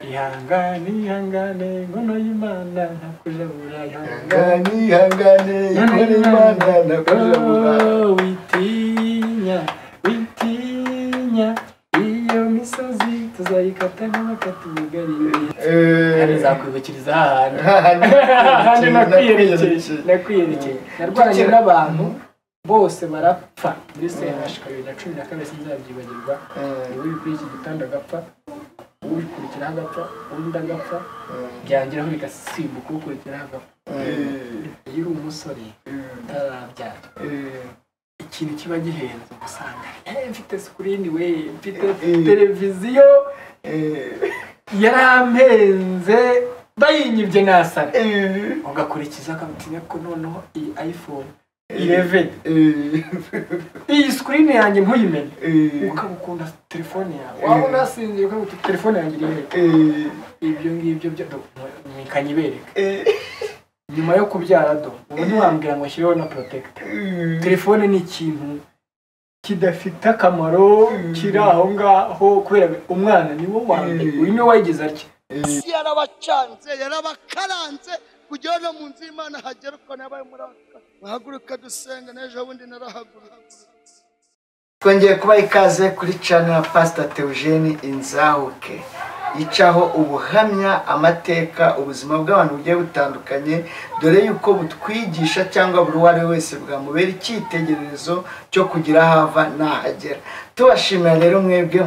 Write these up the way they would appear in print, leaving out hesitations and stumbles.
ihangane ngono y'Imana ntakujabura ihangane ngono y'Imana ntakujabura witinya iyo misozi tuzayikata nk'amakatugari kandi zakwibukiriza hahandi nakwiyerekeye narwanye n'abantu bose barapfa muri Sehashika 2012 sinzabyibagirwa uri kuri iki gitanda agapfa ukurikira agapfa undi agapfa byangiraho bigasimbuka ukurikira agapfa iyo umusore utarabyara ikintu kiba gihenze gusanga mfite screen we mfite televiziyo yarampenze bayinyibye nasara ugakurikiza akamutinya ko noneho iyi iPhone 11 iyi screen yanjye ntuyimenye ukabukunda telefone yawe waba unasinze ukabuta telefone yanjye irihe ibyo ngibyo mwikanyibereka nyuma yo kubyara do ubu ntiwambwira ngo ashyireho na protector telefone ni ikintu kidafite akamaro kiri aho ngaho kubera umwana ni wo wambere uri no wayigize atya yarabacanze yarabakaranze kugira no mu nzu y'Imana hagera uko nabaye muraka bahaguruka dusenga n'ejo bundi narahagurutse twongeye kuba ikaze kuri channel ya Pastor Theogene Inzahuke icaho ubuhamya amateka ubuzima bw'abantu bugiye butandukanye dore yuko butwigisha cyangwa buri wari wese bwamubera icyitegererezo cyo kugira hava nahagera tubashimira rero mwebwe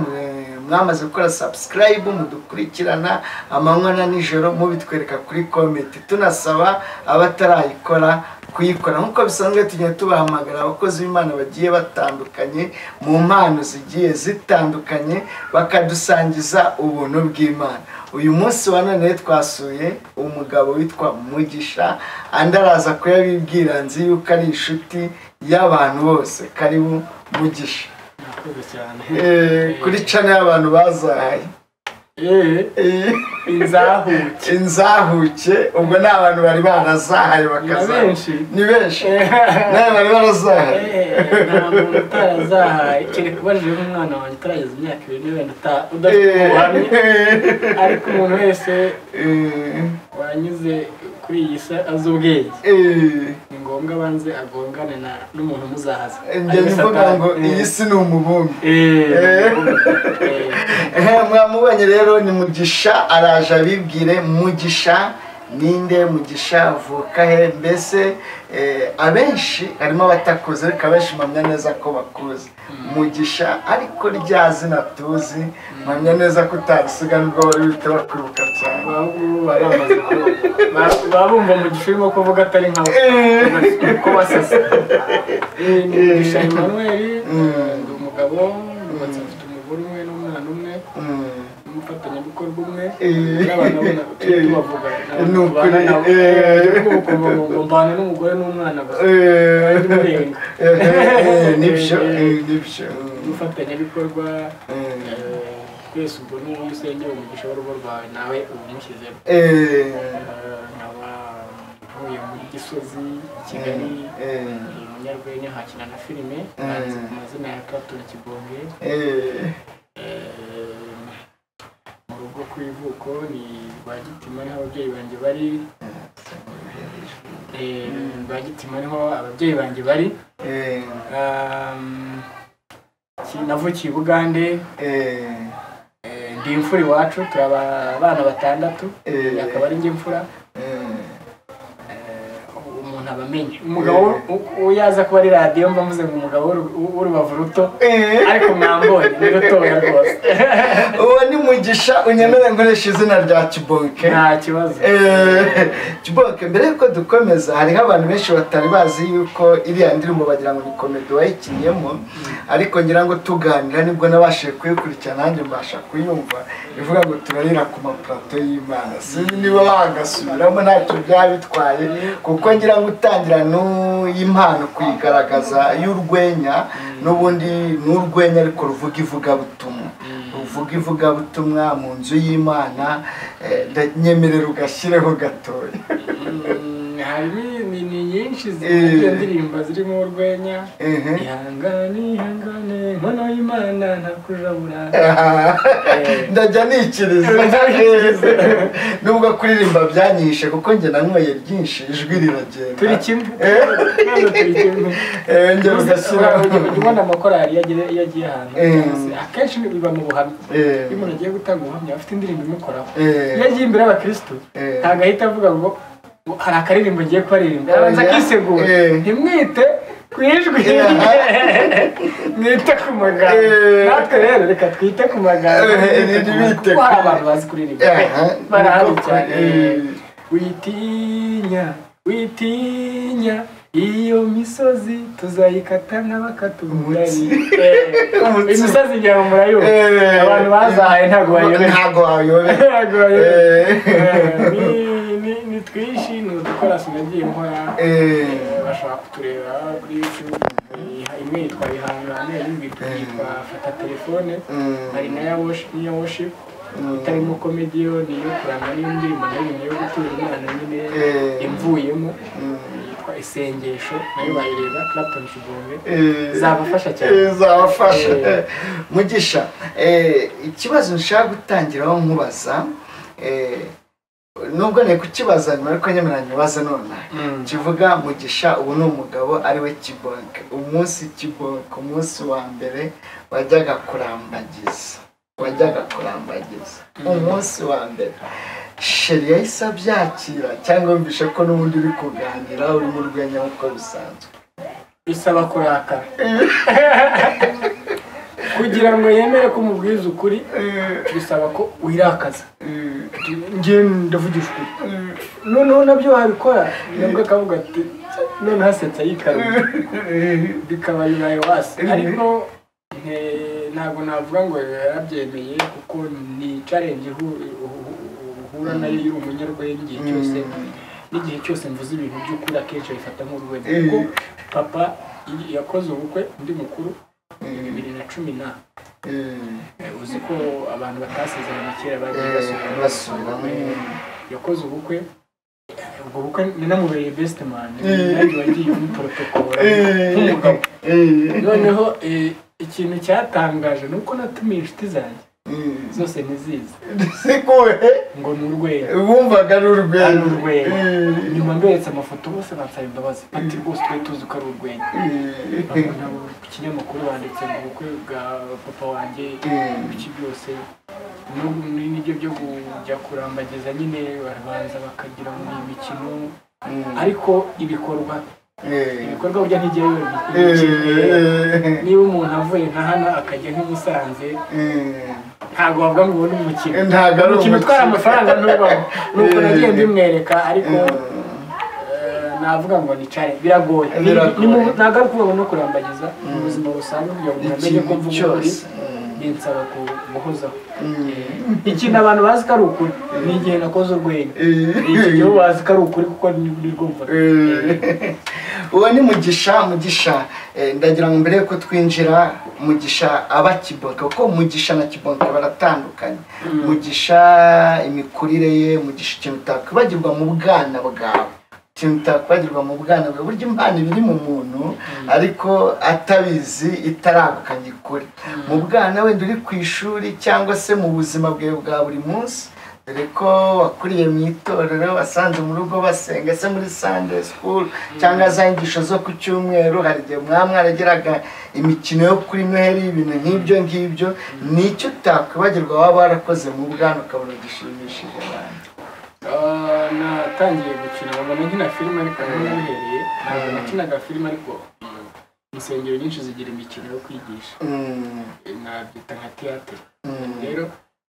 mwamaze gukora subscribe mudukurikirana amanywa na nijoro mubitwereka kuri comment tunasaba abatarayikora kuyikora nkuko bisanzwe tujye tubahamagara abakozi b'Imana bagiye batandukanye mu mpano zigiye zitandukanye bakadusangiza ubuntu bw'Imana uyu munsi wa none twasuye umugabo witwa Mugisha andaraza ko yabibwira nzi yuko ari inshuti y'abantu bose karibu Mugisha kuri channel y'abantu bazahaye inzahuke ubwo ni abantu bari barazahaye bakazahaye ni benshi nawe bari barazahaye ntabwo utarazahaye kiri kubajije umwana wanjye utarageza imyaka 2 wenda udafite ubuhamya ariko umuntu wese wanyuze kuri iyi si azubwenge ni ngombwa banze agongane n'umuntu muzahaza njye mvuga ngo iyi si ni umubumbi mwamubonye rero ni Mugisha araje abibwire Mugisha ninde Mugisha avuka he mbese abenshi harimo abatakuze ariko abenshi mpamya neza ko bakuze Mugisha ariko rya zina tuzi mpamya neza ko utarisiga nubwo wari wite bakwibuka cyane babumva Mugisha urimo kuvuga atari nkawe ko basasa Mugisha Emmanuel ndi umugabo nubatse mfite umugore umwe n'umwana umwe umufatanyabikorwa umwe n'abana tubavuga mbana n'umugore n'umwana gusa nibyo umufatanyabikorwa twese ubwo n'uwo usengera Umugisha w'urugo rwawe nawe umushyizemo nkaba ntuye muri Gisozi Kigali umunyarwenya nkakina na filime nanditse ku mazina ya Clapton Kibonge mu rugo ku ivuko ni Rwagitima niho ababyeyi banjye bari Rwagitima niho ababyeyi banjye bari navukiye Bugande ndi imfura iwacu turi abana 6 akaba ari njye imfura umuntu abamenye umugabo uyaza kuba ari radio mba muze ngo umugabo w'urubavu ruto ariko mwambonye ni rutoya rwose uwo ni Mugisha unyemere nkoresha izina rya Kibonke nta kibazo Kibonke mbere yuko dukomeza hari abantu benshi batari bazi yuko iriya ndirimbo bagira ngo ni comedy wayikinyemo ariko ngira ngo tuganira nibwo nabashije kuyikurikirana nanjye mbasha kuyumva ivuga ngo turarira ku maplato y'Imana sinzi niba bagasubiramo ntacyo byabitwaye kuko ngira ngo utangira y'impano kuyigaragaza y'urwenya n'ubundi n'urwenya ariko ruvuga ivugabutumwa mu nzu y'Imana nyemerera ugashyireho gatoya ni nyinshi zigiye ndirimba zirimo urwenya ihangane nkono y'Imana ntakujabura ndajya nikiriza nubwo kuririmba byanyihishe kuko njye nanyweye ryinshi ijwi riragenda turi kimwe njye ugashyira ubona amakorari yagiye ahantu akenshi biba mu buhamya iyo umuntu agiye gutanga ubuhamya afite indirimbo imukoraho iyo agiye imbere y'abakristo ntabwo ahita avuga ngo hari akaririmbo ngiye kubaririmba abanza akisegura ntimwite ku ijwi mwite ku magambo natwe rero reka twite ku magambo kuko hari abantu bazi kuririmba barahari cyane witinya iyo misozi tuzayikata n'abakatubugari imisozi ngira ngo murayo abantu bazahaye ntabwo bayobe ni twinshi ni udukora sinagiye nkora bashaka kutureba kuri YouTube imwe yitwa ihangane indi yitwa fata telefone hari n'iya worship itarimo komediyo niyo kuranga n'indirimbo nayo yo gutura Imana nyine imvuyemo yitwa isengesho nayo bayireba Clapton Kibonge zabafasha cyane zabafasha Mugisha ikibazo nshaka gutangiraho nkubaza nubwo ne kukibaza nyuma ariko nyemeranya baza none kivuga Mugisha ubu ni umugabo ari we Kibonge umunsi wa mbere wajyaga kurambagiza umunsi wa mbere sheri yahise abyakira cyangwa wumvishe ko n'ubundi uri kuganira uri mu rwenya nk'uko bisanzwe bisaba kurakara kugira ngo yemere ko umubwiza ukuri bisaba ko wirakaza njye ndavugisha ukuri noneho nabyo wabikora nabwo akavuga ati none hasetsa yikarura bikaba bibaye wasi ariko ntabwo navuga ngo yarabyemeye kuko ni challenge uhura nayo uri umunyarwenya igihe cyose n'igihe cyose mvuze ibintu by'ukuri akenshi bifata nk'urwenya kuko papa yakoze ubukwe undi mukuru 2010 uzi ko abantu batasezeranye kera bari basubira yakoze ubukwe ubwo bukwe ninamubereye best man nari wagiye mu protocol nk'umugabo noneho ikintu cyatangaje nuko natumiye inshuti zanjye zose nizizi sikowe ngo n'urwenya wumvaga n'urwenya nyuma mberetse amafoto bose bansaba imbabazi ati rwose twe tuzi ko ari urwenya ikinyamakuru banditse ngo ubukwe bwa papa wanjye ibiki byose n'ibyo byo kujya kurambagiza nyine barabanza bakagira mu imikino ariko ibikorwa burya ntigiye niba umuntu avuye nka hano akajya nk'Imusanze ntabwo bavuga ngo ubone umukino utwara amafaranga n'ubaho nuko nagiye mbimwereka ariko navuga ngo ni cyane biragoye ntabwo ari ukuvuga no kurambagiza mu buzima busanzwe kugira ngo umenye ko mvuga ukuri binsaba guhozaho ikintu abantu bazi ko ari ukuri ni igihe nakoze urwenya iki gihe bazi ko ari ukuri kuko ni rwumva uwo ni Mugisha ndagira ngo mbere yuko twinjira Mugisha aba Kibonge kuko Mugisha na Kibonge baratandukanye Mugisha imikurire ye Mugisha ikintu utakwibagirwa mu bwana bwawe burya impano biri mu muntu ariko atabizi itaragukanye ikuri mu bwana wenda uri ku ishuri cyangwa se mu buzima bwawe bwa buri munsi dore ko wakuriye mu itorero wasanze mu rugo basenga se muri Sunday school cyangwa za inyigisho zo ku cyumweru hari igihe mwarageraga imikino yo kuri Noheli ibintu nk'ibyo nicyo utakwibagirwa waba warakoze mu bwana ukabona gishimishije abantu natangiye gukina babona nkina filime ariko nabihereye ntabwo nakinaga filime ariko insengero nyinshi zigira imikino yo kwigisha nabyita nka theatre rero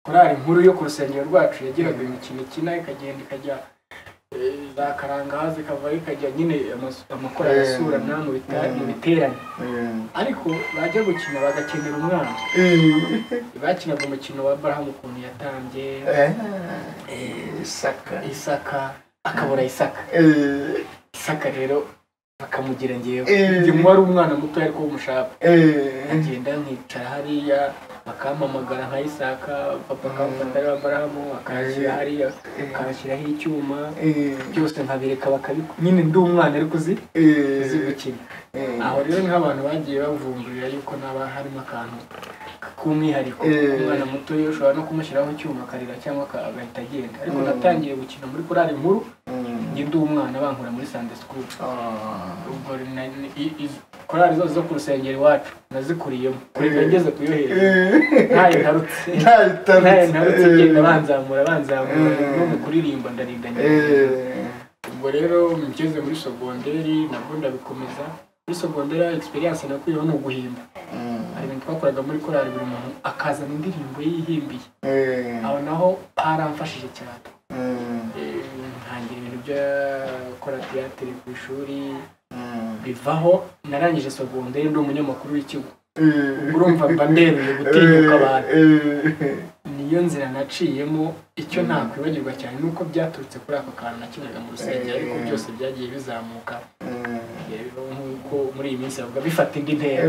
korali nkuru yo ku rusengero rwacu yagiraga imikino ikina ikagenda ikajya za karangazi ikava ikajya nyine amakorali asurana mu biterane ariko bajya gukina bagakenera umwana bakinaga umukino wa Abraham ukuntu yatambye Isaka akabura Isaka rero bakamugira ngewe igihe wari umwana muto ariko w'umushaka agenda nkicara hariya bakampamagara nka Isaka papa akamfata ari Aburahamu akashyira hariya akashyiraho icyuma byose nkabireka nyine ndi umwana ariko uzi gukina aho rero nk'abantu bagiye bavumburira yuko naba harimo akantu k'umwihariko umwana muto yo ushobora no kumushyiraho icyuma akarira cyangwa agahita agenda ariko natangiye gukina muri korali nkuru ndi umwana bankura muri Sunday school ubwo korali zo ku rusengero iwacu nazikuriyemo kurega ngeze kuyohera ntayo ntarutse ngenda banzamura no mu kuririmba ndarinda ubwo rero ngeze muri sogonderi nabwo ndabikomeza muri sogonderi experience nakuyeho no guhimba hari ibintu twakoraga muri korali buri muntu akazana indirimbo yihimbiye aho naho haramfashije cyane ntangira ibintu byo gukora theatre ku ishuri bivaho narangije sogonderi ndi umunyamakuru w'ikigo urumva mba nderuye gutinyuka abantu niyo nzira naciyemo icyo nakwibagirwa cyane nuko byaturutse kuri ako kantu nakinaga mu rusengero ariko byose byagiye bizamuka nk'uko muri iyi minsi bavuga bifata indi ntera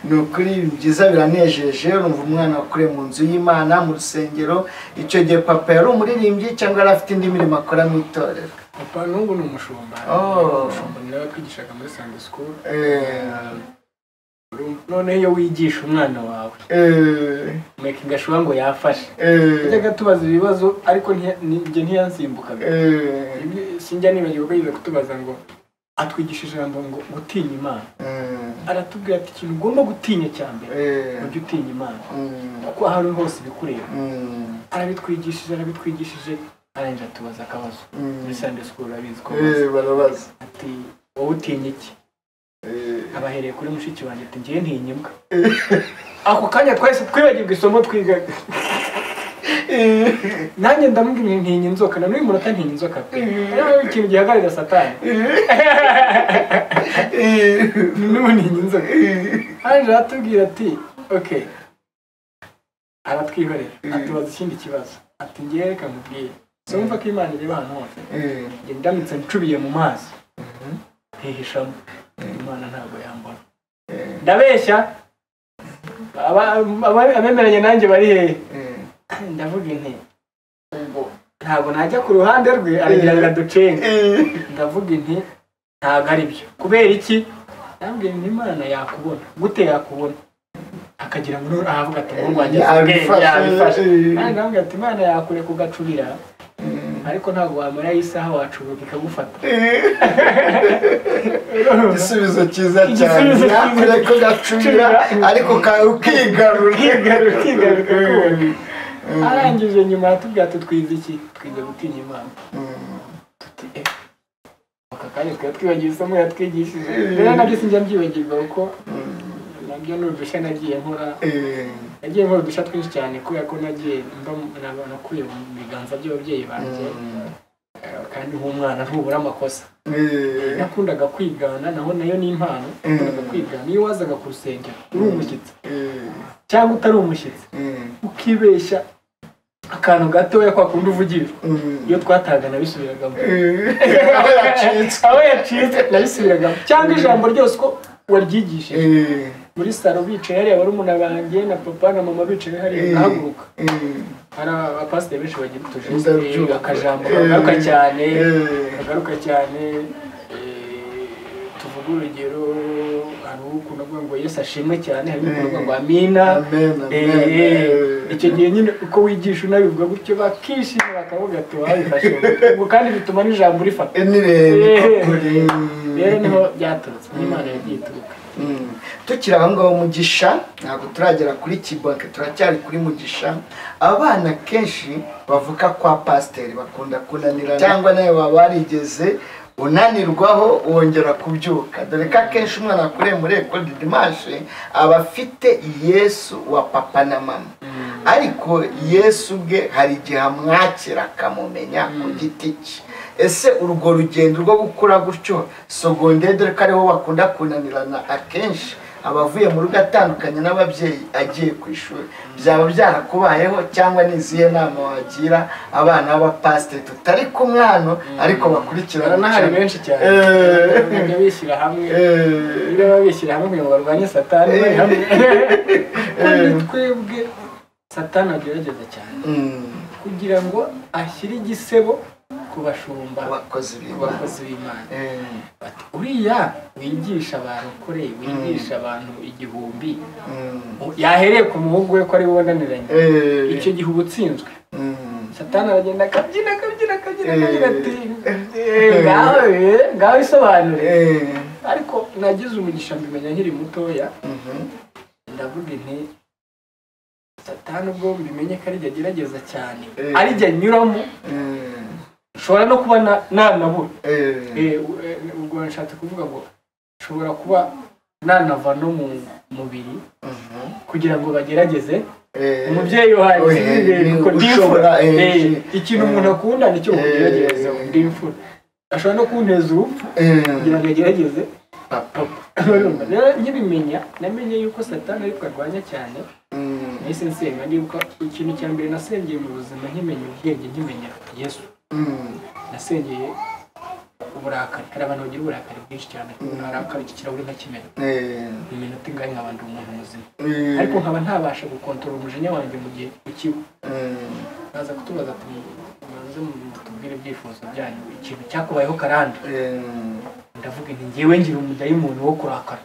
ni ukuri byiza biranejeje urumva umwana wakuriye mu nzu y'Imana mu rusengero icyo gihe papa yari umuririmbyi cyangwa yari afite indi mirimo akora mu itorero papa n'ubu ni umushumba nawe twigishaga muri Sunday school none iyo wigisha umwana wawe making sure ngo yafashe njyaga tubaza ibibazo ariko njye ntiyansimbukaga sinjya nibagirwa ko yize kutubaza ngo atwigishije ijambo ngo gutinya Imana aratubwira ati ikintu ugomba gutinya cyane ujye utinya Imana kuko ahantu hose bikureba arabitwigishije arangije tubaza akabazo muri Sunday school abizi ko barabaza ati wowe utinya iki abahereye kuri mushiki wanjye ati ngiye ntinya imbwa ako kanya twese twibagirwa isomo twigaga nanjye ndamubwira ntinya inzoka na n'uyu munota ntinya inzoka ikintu gihagararira Satani n'ubu ntinya inzoka arangije aratubwira ati okay aratwihorera atubaza ikindi kibazo ati ngiye reka mubwire so mva ko Imana ireba ahantu hose njye ndamitse ncubiye mu mazi hihishamo Imana ntabwo yambona ndabeshya abemeranya nanjye bari hehe ndavuga inti ubwo ntabwo najya ku ruhande rwe aragira ngo aducenge ndavuga inti ntabwo ari byo kubera iki ndabwira inti Imana yakubona gute yakubona akagira ngo ahavuga ati ngo wanjye yabifashe ndabwira ati Imana yakure kugacubira ariko ntabwo wamara isaha wacuruka ikagufata igisubizo cyiza cyane yakure ko gacubira ariko ukigarura arangije nyuma atubwira ati twize iki twize gutinya Imana aka kanya twibagiwe isomo yatwigishije rero nabyo sinjya mbyibagirwa kuko nabyo ni udushya nagiye nkora udushya twinshi cyane kubera ko nagiye nakuye mu biganza by'ababyeyi banjye kandi nk'umwana ntubura amakosa nakundaga kwigana nayo ni impano nakundaga kwigana iyo wazaga ku rusengero uri umushyitsi cyangwa utari umushyitsi ukibeshya akantu gatoya kwa kundi uvugirijwe iyo twataga nabisubiragamo aho yacitse nabisubiragamo cyangwa ijambo ryose ko waryigishije muri saro bicaye hariya barumuna banjye na papa na mama bicaye hariya ngahaguruka hari abapasiteri benshi bagira utujeste akajambo kagaruka cyane tuvuga urugero hari ukunda kuvuga ngo Yesu ashimwe cyane hari ukunda kuvuga ngo amina icyo gihe nyine uko wigisha unabivuga gutyo bakishima bakavuga ati wabifashe ubwo kandi bituma n'ijambo rifata rero niho byaturutse n'Imana yagiye ituruka tukiri aho ngaho Mugisha ntabwo turagera kuri Kibonke turacyari kuri Mugisha abana kenshi bavuka kwa pasiteri bakunda kunanirana cyangwa nawe waba warigeze unanirwaho wongera kubyuka dore ko akenshi umwana akuriye muri Ecole du Dimanche aba afite Yesu wa papa na mama ariko Yesu ubwe hari igihe amwakira akamumenya ku giti cye ese urwo rugendo rwo gukura gutyo sogondere dore ko ariho bakunda kunanirana akenshi abavuye mu rugo atandukanye n'ababyeyi agiye ku ishuri, byaba byarakubayeho cyangwa n'izihe nama wagira abana b'abapasiteri tutari kumwe hano ariko bakurikirana? N'ahari benshi cyane bajya bishyira hamwe, niba bishyira hamwe kugira ngo barwanye Satani bari hamwe. Kandi twebwe Satani agerageza cyane kugira ngo ashyire igisebo ku bashumba, abakozi b'Imana. Bati uriya wigisha abantu kure, wigisha abantu igihumbi, yahereye ku muhungu we ko ari we wananiranye, icyo gihe uba utsinzwe. Satani aragenda akabyina ati ngaho isobanure. Ariko nagize umugisha mbimenya nkiri mutoya, ndavuga nti Satani ubwo bimenye ko arijya agerageza cyane, arijya anyuramo, ushobora no kuba nanabura. Ubwo nshatse kuvuga ngo ushobora kuba nanava no mu mubiri kugira ngo bagerageze umubyeyi wanjye, kuko ndimfura. Ikintu umuntu akunda nicyo mugerageza, ndimfura. Ashobora no kunteza urupfu kugira ngo agerageze papa. Rero nkibimenya namenye yuko Satani ariko arwanya cyane. Nahise nsenga, ndibuka ikintu cya mbere nasengeye mu buzima nkimenya ubwenge, nkimenya Yesu. Nasengeye uburakari. Hari abantu bagira uburakari bwinshi cyane, uburakari iki kirahuri nkakimena mu minota ingahe nkaba ndi umuntu muzima, ariko nkaba ntabasha gukontorora umujinya wanjye mu gihe ukiba. Baza kutubaza ati mubanze mutubwire ibyifuzo byanyu, ikintu cyakubayeho karande. Ndavuga nti ngewe ngira umudayimoni wo kurakara,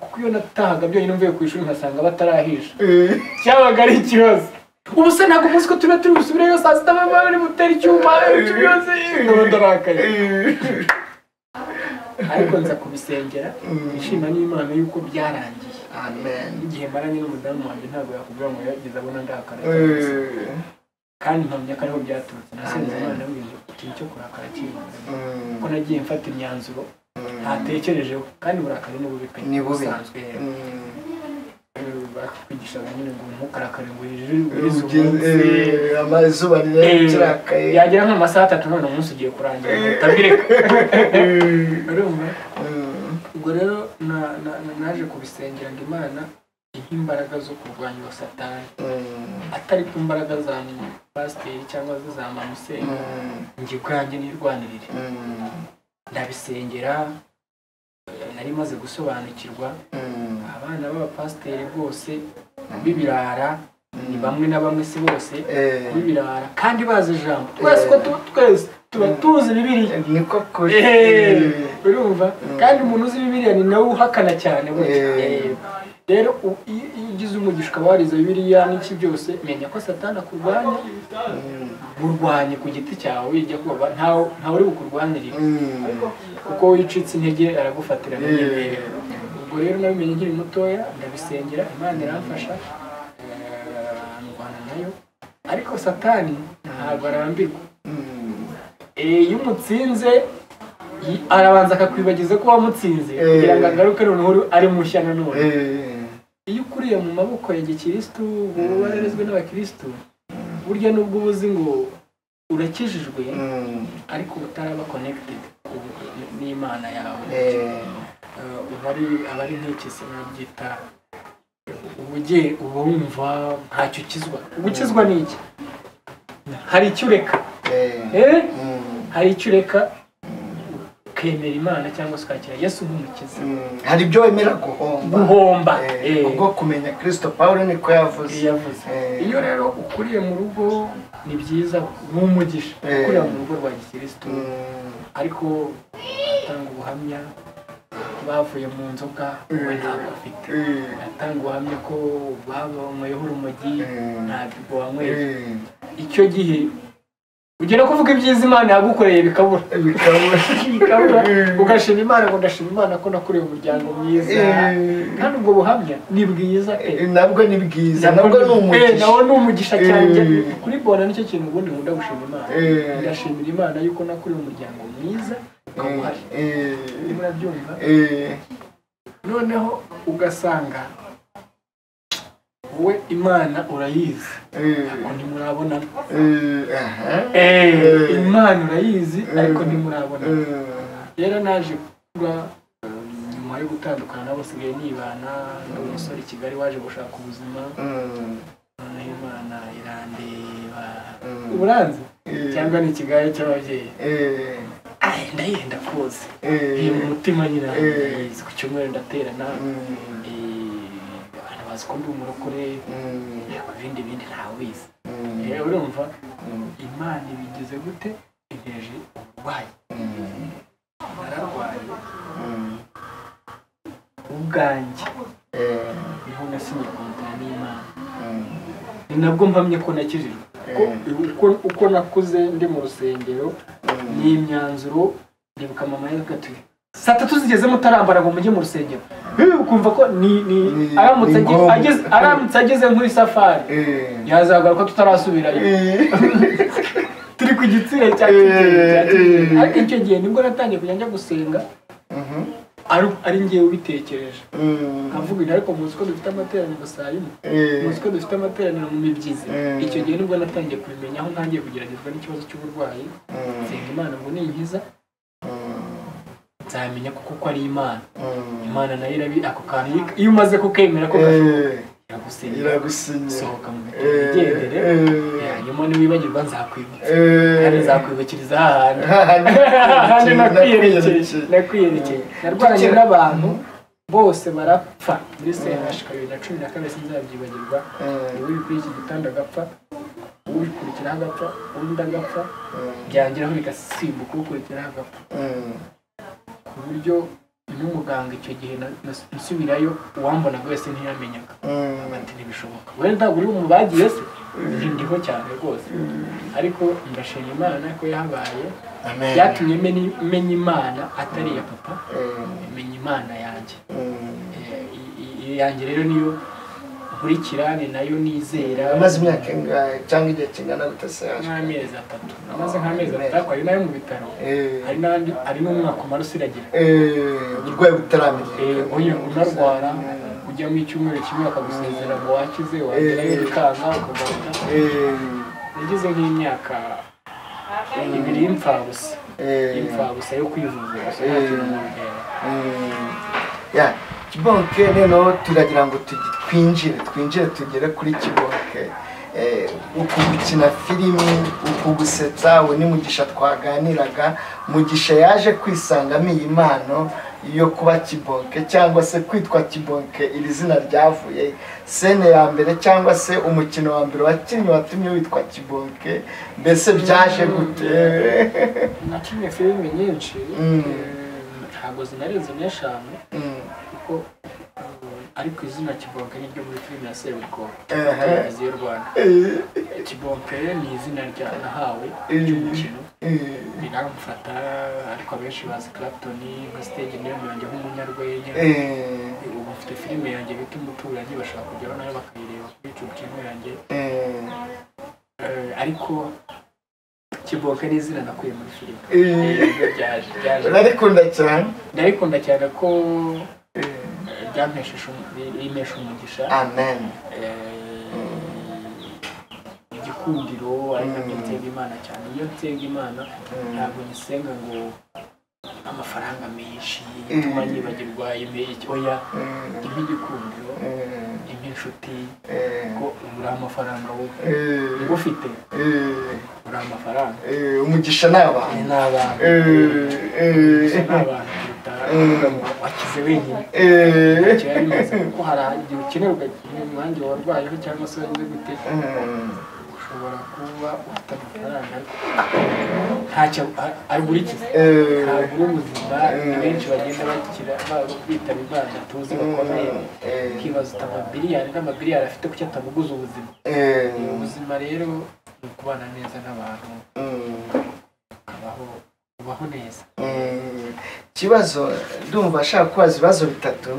kuko iyo natahaga byonyine mvuye ku ishuri nkasanga batarahisha cyabaga ari ikibazo. Ubu se ntabwo umunsi ko turi busubireyo saa sita bari butera icyuma cyose ndarakaye. Ariko nza kubisengera, nishima n'Imana yuko byarangiye. Amen. Igihe maranye n'umudamu wanjye ntabwo yakubwira ngo yagize abona ndakara, kandi mpamya ko ariho byaturutse. Nasenze Imana mbwira ikintu cyo kurakara cy'Imana, kuko nagiye mfata imyanzuro ntatekerejeho, kandi burakari ni bubi busanzwe. Bakwigisha nyine ngo ntukarakare ngo amazuba rirakaye, yagera nk'amasaha 3 none umunsi ugiye kurangira utabireka. Ubwo rero naje kubisengera ngo Imana ihe imbaraga zo kurwanya Satani, atari ku mbaraga za pasiteri cyangwa za mamusenga, njye ubwanjye nirwanirire. Ndabisengera, nari maze gusobanukirwa abana b'abapasiteri bose b'ibirara, ni bamwe na bamwe si bose b'ibirara, kandi bazi ijambo. Twese tuba tuzi Bibiliya, niko kuri. Urumva? Kandi umuntu uzi Bibiliya ni nawe uhakana cyane. Rero iyo ugize umugisha ukaba warize Bibiliya n'iki byose, menya ko Satani akurwanya, murwanye ku giti cyawe, wijya kuba ntawe uri bukurwanirire, kuko wicitse intege aragufatira n'ibere. Ubwo rero nabimenye nkiri mutoya, ndabisengera, Imana iramfasha ndwana nayo. Ariko Satani ntabwo arambirwa. Iyo umutsinze arabanza akakwibagiza ko wamutsinze kugira ngo agaruke noneho ari mushya nanone. Iyo ukuriye mu maboko ya Gikristo, ubu barerezwe n'Abakristo, burya nubwo ubuzi ngo urakijijwe, ariko utaraba connected n'Imana yawe. Abari nk'ikisi babyita ubumva ntacyo ukizwa. Ubukizwa ni iki? Hari icyo ureka, hari icyo ureka ukemera Imana cyangwa se ukakira Yesu nk'umukiza. Hari ibyo wemera guhomba, ubwo kumenya Kristo. Pawulo niko yavuze. Iyo rero ukuriye mu rugo ni byiza, n'umugisha ukurira mu rugo rwa Gikristo, ariko atanga ubuhamya bavuye mu nzoga we ntabwo afite, atanga ubuhamya ko babanyweho urumogi ntabwo wanyweye. Icyo gihe ugera kuvuga ibyiza Imana yagukoreye bikabura, ugashima Imana ngo ndashima Imana ko nakuriye umuryango mwiza. Kandi ubwo buhamya ni bwiza, nabwo ni bwiza, nabwo ni umugisha. Nawe ni umugisha cyane. Kuri bona nicyo kintu ubundi nkunda gushima Imana. Ndashimira Imana yuko nakuriye umuryango mwiza ukamuhari. Murabyumva? Noneho ugasanga wowe Imana urayizi, ariko ntimurabona. Imana urayizi ariko ntimurabona. Rero naje kuba nyuma nyuma yo gutandukana nabo sigaye nibana n'umusore i Kigali waje gushaka ubuzima noneho Imana irandeba uburanzi cyangwa ni Kigali cy'ababyeyi ndayenda koze mu mutima nyina ku cyumweru ndaterana abantu bazi ko ndi umurokore ibindi ntawizi urumva Imana ibigize gute inteje uburwayi nararwaye ubwanjye niho nasinye kontara n'Imana ni nabwo mpamye ko nakijijwe uko nakuze ndi mu rusengero n'imyanzuro ndibuka mama yakatuye saa 3 zigeze mutarambara ngo mujye mu rusengero ukumva ko ni aramutse ageze nk'uri safari yazagaruka tutarasubirayo turi ku gitsina cyacu ariko icyo gihe nibwo natangiye kujya njya gusenga ari ngiye ubitekereje nkavuga ariko muzi ko dufite amateraniro saa 1 muzi ko dufite amateraniro mu mibyizi icyo gihe nibwo natangiye kubimenya aho ntangiye kugeragezwa n'ikibazo cy'uburwayi nsenga Imana ngo ninkiza nzamenya kuko ari Imana nayo irabi ako kantu iyo umaze kukemera ko iragusinya sohoka mu bigendere nyuma niwibagirwa nzakwibutsa kandi nzakwibukiriza ahandi nakwiyerekeye narwanye n'abantu bose barapfa muri CNHK 2012 sinzabyibagirwa uri kuri iki gitanda agapfa ubikurikira agapfa undi agapfa byangiraho bigasimbuka ukurikira agapfa ku buryo n'umuganga icyo gihe nasubirayo uwambonaga wese ntiyamenyaga ati ntibishoboka wenda uri mu bagiye se ndiho cyane rwose ariko ndashima Imana ko yahabaye yatumye menya Imana atari ya papa menya Imana yanjye yanjye rero niyo nkurikirane nayo nizera amaze imyaka cyangwa igihe kingana gutase nk'amezi 3 amaze nk'amezi 3 ari nayo mu bitaro hari n'umwaka umara usiragira uburwayi butaramenye uyu unarwara ujya mu icyumweru kimwe akagusezera ngo wakize wagerayo bikanga ukagaruka yagize nk'imyaka 2 impfabusa yo kwivuza gusa Kibonke rero turagira ngo twinjire tugere kuri Kibonke uku gukina filimi uku gusetsa we ni Mugisha twaganiraga Mugisha yaje kwisangamo iyi mpano yo kuba Kibonke cyangwa se kwitwa Kibonke iri zina ryavuye sene ya mbere cyangwa se umukino wa mbere wakinnye watumye witwa Kibonke mbese byaje gute nakinnye filimi nyinshi ntabwo zinarenze n'eshanu kuko ariko izina Kibonke niryo muri filimi ya Seburikoko y'u Rwanda Kibonke ni izina nahawe ry'umukino biramfata ariko abenshi bazi Clapton nka stage niyo yanjye nk'umunyarwenya ubu mfite filimi yanjye bita Umuturanyi bashaka kujyaho nayo bakayireba kuri YouTube channel yanjye ariko Kibonke ni izina nakuye muri filimi narikunda cyane ko imesha umugisha amen igikundiro ari nabyo nsenga Imana cyane iyo nsenga Imana ntabwo nyisenga ngo amafaranga menshi ituma nyibagirwa oya igikundiro inshuti ko uri amafaranga wowe ufite uri amafaranga umugisha n'abantu wakize wenyine cyane bimaze kuko hari igihe ukenera umwanya warwayeho cyangwa se wagize gute ushobora kuba ufite amafaranga ntacyo ari burikize ntabwo ubuzima benshi bagenda bakira bitaba Imana tuzi bakomeye ukibaza utamabiliyari n'amabiliyari afite kuki atabuguza ubuzima ubuzima rero ni ukubana neza n'abantu ubaho neza ikibazo ndumva ashaka kubaza ibibazo bitatu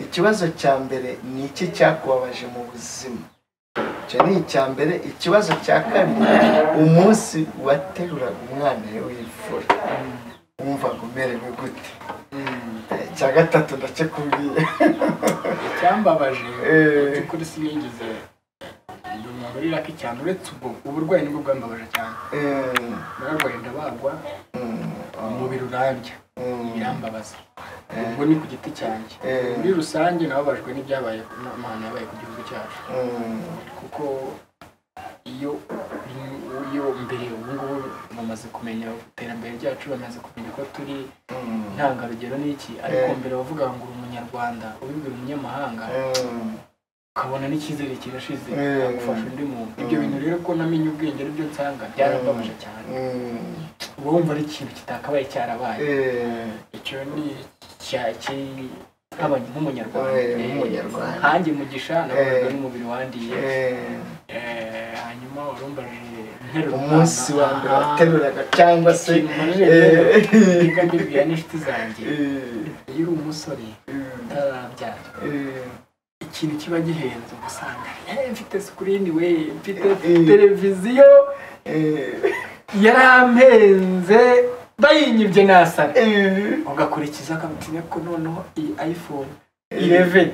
ikibazo cya mbere ni iki cyakubabaje mu buzima icyo ni icya mbere ikibazo cya kabiri umunsi wateruraga umwana w'imfura wumva ngo umerewe gute icya gatatu ndakikubwiye icyambabaje kuri sinigeze muri raki cyane uretse uburwayi nibwo bwambabaje cyane nararwaye ndabagwa umubiri urambya birambabaza ubwo ni ku giti cyanjye muri rusange nababajwe n'ibyabaye amahano yabaye ku gihugu cyacu kuko iyo mbere ubu ngubu bamaze kumenya iterambere ryacu bamaze kumenya ko turi ntangarugero n'iki ariko mbere bavuga ngo uri umunyarwanda ubibwira umunyamahanga ukabona n'icyizere kirashize agufasha undi muntu ibyo bintu rero ko namenye ubwenge aribyo nsanga byarababaje cyane uba wumva ari ikintu kitakabaye cyarabaye icyo ni nk'umunyarwanda hanjye mugisha nababajwe n'umubiri wandiye hanyuma urumbaje umunsi wa mbere wateruraga cyangwa se niga mbibwira n'inshuti zanjye iyo uri umusore utarabyara ikintu kiba gihenze ugasanga mfite sikirini we mfite televiziyo yarampenze bayinyibye nasara ugakurikiza akamutinya ko noneho iyi iPhone 11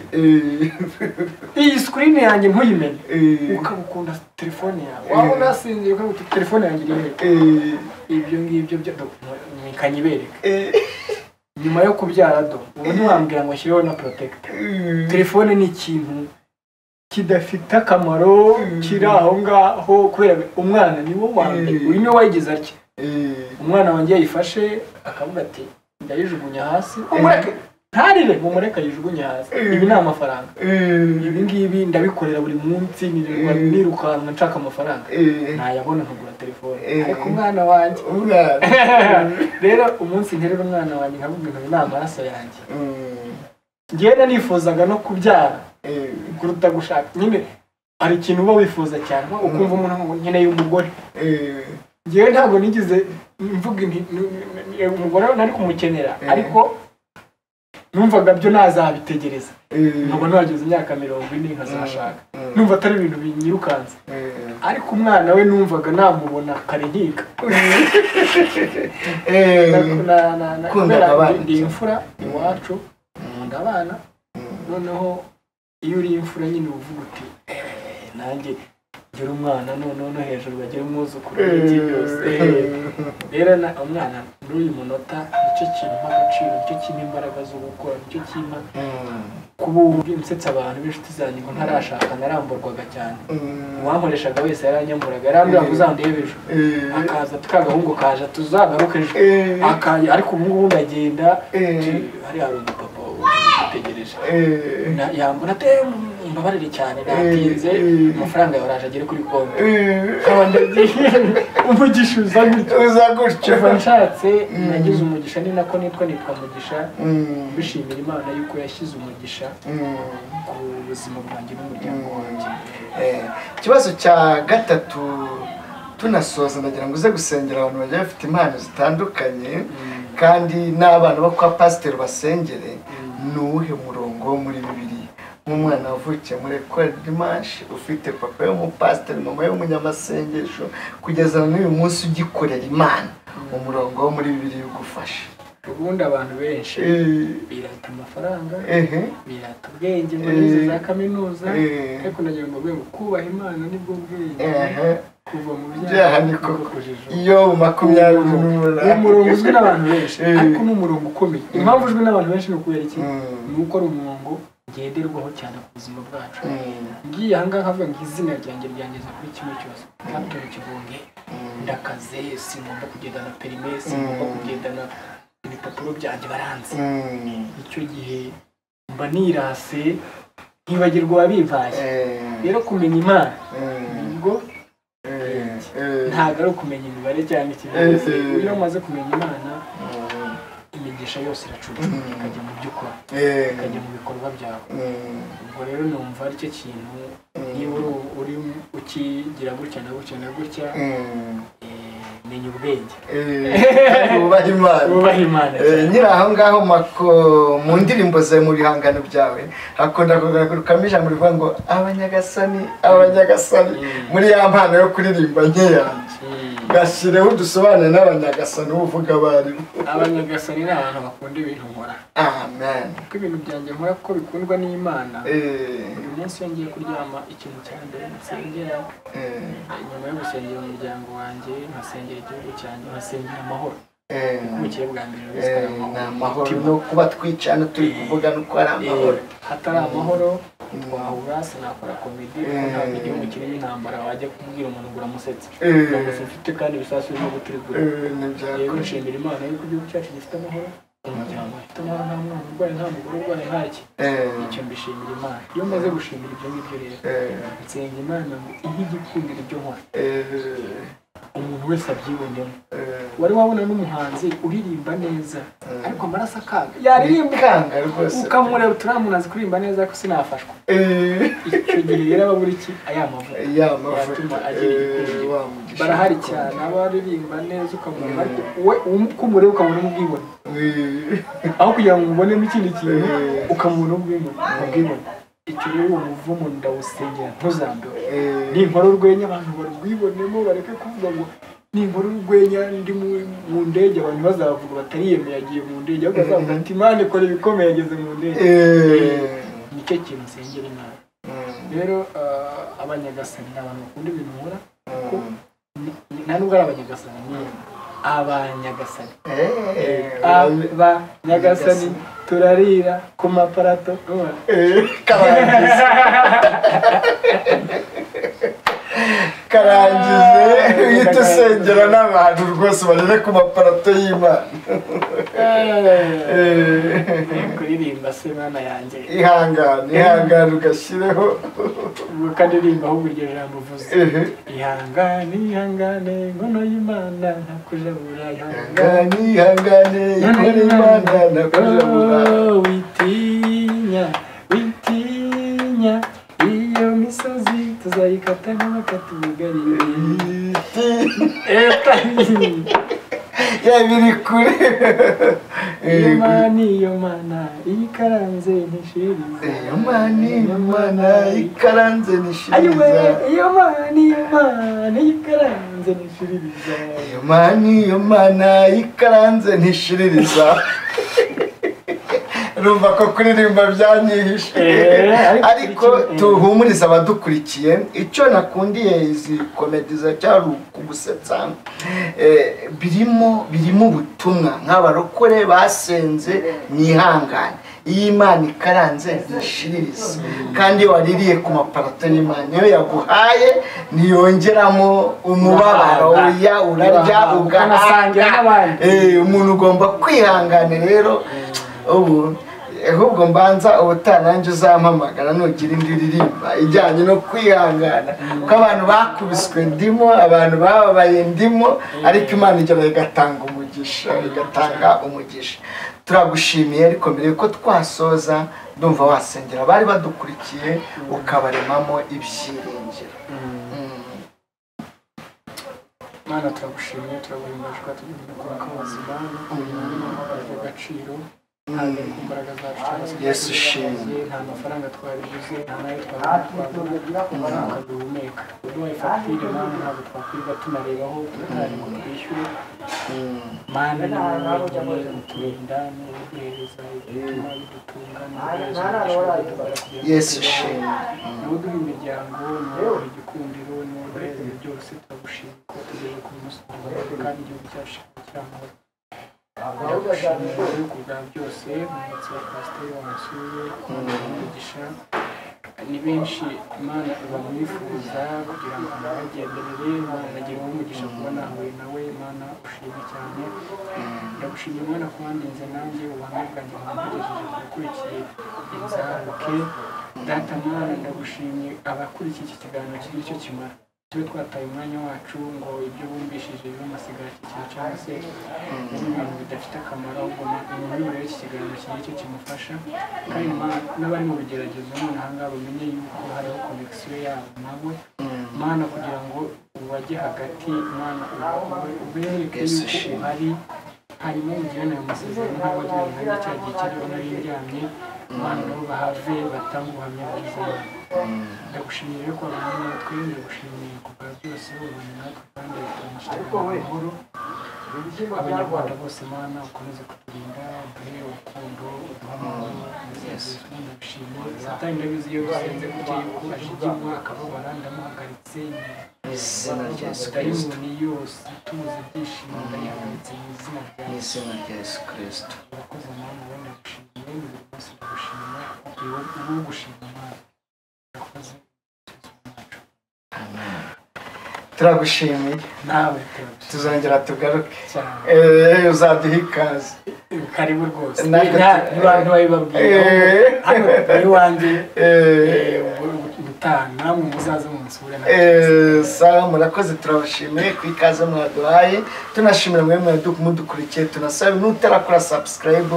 iyi screen yanjye ntuyimenye ukabukunda telefone yawe waba unasinzira ukabuta telefone yanjye irihe ibyo ngibyo mwikanyibereka nyuma yo kubyara do ubu ntiwambwira ngo ashyireho na protector telefone ni ikintu kidafite akamaro kiri aho ngaho kubera umwana niwo wambere uri niwe wayigize atya umwana wanjye yayifashe akavuga ati ndayijugunya hasi umureke ntarire mumureka yijugunya hasi ibi ni amafaranga ibi ngibi ndabikorera buri munsi nirukanka nshaka amafaranga ntayabona nkagura telefone ariko umwana wanjye rero umunsi nterera umwana wanjye nkavuga ngo ni amaraso yanjye ngenda nifuzaga no kubyara kuruta gushaka nyine hari ikintu uba wifuza cyane ukumva umuntu nkeneye umugore ngewe ntabwo nigize mvuga umugore nari kumukenera ariko numvaga byo nazabitegereza ntabwo nageze imyaka 40 nkazashaka numva atari ibintu binyirukanze ariko umwana we numvaga namubona kare nkika ndi imfura iwacu nkunda abana noneho iyo uri imfura nyine uvuga uti nanjye ngira umwana noneho no hejuru bagira umwuzukuru n'iki byose rero umwana n'uyu munota nicyo kintu agaciro nicyo kintu imbaraga zo gukora nicyo kintu kuba nsetsa abantu b'inshuti zanjye ngo ntarashaka naramburwaga cyane uwankoreshaga wese yaranyamburaga yarambwira ngo uzandebe ejo akaza tukagahungu kaje tuzagaruke ejo ariko ubu ngubu ndagenda hari umupapa utegereje yambura ate mbabarire cyane natinze amafaranga yaraje agere kuri konti kandi umugisha uzagutyo nshatse nagize umugisha ni nako nitwa mugisha bishimira Imana yuko yashyize umugisha ku buzima bwanjye n'umuryango wanjye ikibazo cya gatatu tunasoza ndagira ngo uze gusengera abantu bagiye bafite impano zitandukanye kandi n'abana bo kwa pasiteri basengere nuhe murongo muri Bibiliya umwana wavukiye muri Ecole Dimanche ufite papa y'umupasiteri mama y'umunyamasengesho kugeza n'uyu munsi ugikorera Imana umurongo wo muri Bibiliya ugufasha ubundi abantu benshi birata amafaranga birata ubwenge muri za kaminuza ariko nagira ngo kubaha Imana nibwo bwenge kuva mu byaha niko iyo 20 umurongo uzwi n'abantu benshi ariko n'umurongo ukomeye impamvu uzwi n'abantu benshi no kubera iki nuko ari umurongo ngenderwaho cyane ku buzima bwacu ngiye ahangaha havuga ngo izina ryanjye ryangeze kuri kimwe cyose kandi kibonge ndakaze singomba kugendana permis singomba kugendana ibipapuro byanjye baranze icyo gihe mba nirase nkibagirwa abivaye rero kumenya Imana nibwo ntabwo ari ukumenya imibare cyane ikibazo iyo umaze kumenya Imana imigisha yose iracucuma ikajya mu byo ukora ikajya mu bikorwa byawe ubwo rero numva ari cyo kintu niba uri ukigira gutya na gutya na gutya menya ubwenge wubaha Imana nyiri aho ngaho mu ndirimbo zawe mu bihangano byawe hakunda kugarukamo ijambo rivuga ngo abanyagasani muri ya mpano yo kuririmba nkeyanjye gashyireho udusobanure n'abanyagasani uvuga abari abanyagasani ni abantu bakunda ibintu nkora amen kuko ibintu byanjye nkora ko bikundwa n'Imana uyu munsi iyo ngiye kuryama ikintu cya mbere nsengera nyuma yo gusengera umuryango wanjye nkasengera igihugu cyanjye nkasengera amahoro ubukire bwa mbere ruswa ni amahoro no kuba twicana turi kuvuga nuko ari amahoro hatari amahoro twahura sinakora komedi ntabwo igihugu kirimo intambara wajya kubwira umuntu ngo uramusetse ufite kandi ibisasu birimo guturigura rero nshimira Imana yuko igihugu cyacu gifite amahoro umuryango ufite amahoro nta mwana urwaye nta mugore urwaye ntaki icyo mbishimira Imana iyo maze gushimira ibyo ngibyo rero nsenga Imana ngo ihe igikundira ibyo nkora umuntu wese abyibonemo wari wabona n'umuhanzi uririmba neza ariko amaraso akanga yaririmba ikanga rwose ukamureba turamunazi kuririmba neza ariko sinafashwa icyo gihe rero ababura iki aya mavuta yatuma agira igikundiro barahari cyane abaririmba neza ukamureba ariko we kumureba ukabona ubwibone aho kugira ngo ubonemo ikindi kintu ukamubona ubwibone icyo rero uwo muvumo ndawusengera ntuzambeho ninkora urwenya abantu barwibonemo bareke kuvuga ngo ninkora urwenya ndi mu ndege abantu bazavuga batariyemeye agiye mu ndege ahubwo bazavuga ati Imana ikora ibikomeye ageze mu ndege nicyo kintu nsengera Imana rero abanyagasani ni abantu bakunda ibintu nkora kuko nta nubwo ari abanyagasani ni abanyagasani abanyagasani turarira ku maparato karangize uhita usengera n'abantu rwose barere ku maparato y'Imana kuririmba se Mana yanjye ihangane ugashyireho ukadirimba ahubwo iryo jambo uvuze ihangane inkono y'Imana ntakujabura ihangane inkono y'Imana ntakujabura witinya iyo misozi tuzayikata nk'amakati mugarire biri kure iyo mana ikaranze ntishiriza iyo mana ikaranze ntishiriza iyo mana ikaranze ntishiriza iyo mana ikaranze ntishiririza urumva ko kuririmba byanyihishe ariko tuhumuriza abadukurikiye icyo nakundiye izi komedi za cyari kugusetsa birimo ubutumwa nk'abarokore basenze mwihangane iyo Imana ikaranze ntishiririza kandi waririye ku maparato y'Imana niyo yaguhaye ntiyongeramo umubabaro urarya ukanasangira n'abandi umuntu ugomba kwihangana rero ubu ahubwo mbanza ubutananje uzampamagara nugira indi ririmba ijyanye no kwihangana ko abantu bakubiswe ndimo abantu bababaye ndimo ariko Imana igera igatanga umugisha turagushimiye ariko mbere yuko twasoza ndumva wasengera bari badukurikiye ukabaremamo ibyiringiro Mana turagushimiye turaguhimbaje ko tugiye gukora ubuzima n'agaciro ntabwo ku mbaraga zacu cyangwa se Yesu ushimwe nta mafaranga twabiguze nta nayo twabona duhumeka uduhaye fagitire Mana ntabwo twakwirirwa tunarebaho tutari ngo twishyure Mana ni wowe wenyine uturinda ni wowe uduhereza ibituma bidutunga ni wowe Yesu ushimwe ni wowe uduha imiryango ni wowe uduha igikundiro ni wowe uduhereza ibyo byose turagushima ko tugeze ku munsi kandi igihugu cyacu kiri amahoro ndagushimira yuko bwa byose umunsi wa pasiteri wansuye umugisha ni benshi Imana bamwifuza kugira ngo anabagenderere banagira umugisha kuba nahuye nawe Imana ushimye cyane ndagushimira Imana ko wandinze nanjye ubuhamya bwanjye bwamugejeje kubakurikiye inzabuke data Mana ndagushimye abakurikiye iki kiganiro kigira icyo kimara tube twataye umwanya wacu ngo ibyo bumvishije bibasigara ikintu cyangwa se ibintu bidafite akamaro ahubwo umuntu wese iki kiganiro kigira icyo kimufasha kandi n'abari mu bigeragezo none aha ngaha bamenye yuko hariho konegisiyo yabo nawe Mana kugira ngo ubajye hagati Mana ubereke yuko uhari hanyuma ugirane ayo masezerano ntabwo agira ngo nanjye cya gihe kiriho nari ndyamye Mana nabo bahave batange ubuhamya bwiza ndagushimiye ko abantu natwe ndagushimiye kuva byose ubona natwe kandi bitanyishije amahoro abanyarwanda bose mana ukomeze kuturinda duhe urukundo uduha amahoro ndabishimiye satani ndabizi iyo dusenze gutya yuko ashigimwa akababara ndamuhagaritse izina rya Yesu Kristo dayimoni yose itubuza ibyishimo ndayihagaritse mu izina rya Yesu Kristo urakoze mana wowe ndagushimiye buri munsi ndagushima kuko uwo gushima mana urakoze amen turagushimiye nawe tuzongera tugaruke cyane uzaduha ikaze karibu rwose ntibantu babibabwiye hano muri wanjye gutanga mu muzaza mu nsure sawa murakoze turabashimiye ku ikaze mwaduhaye tunashimira mwe mudukurikiye tunasaba n'utarakora subscribe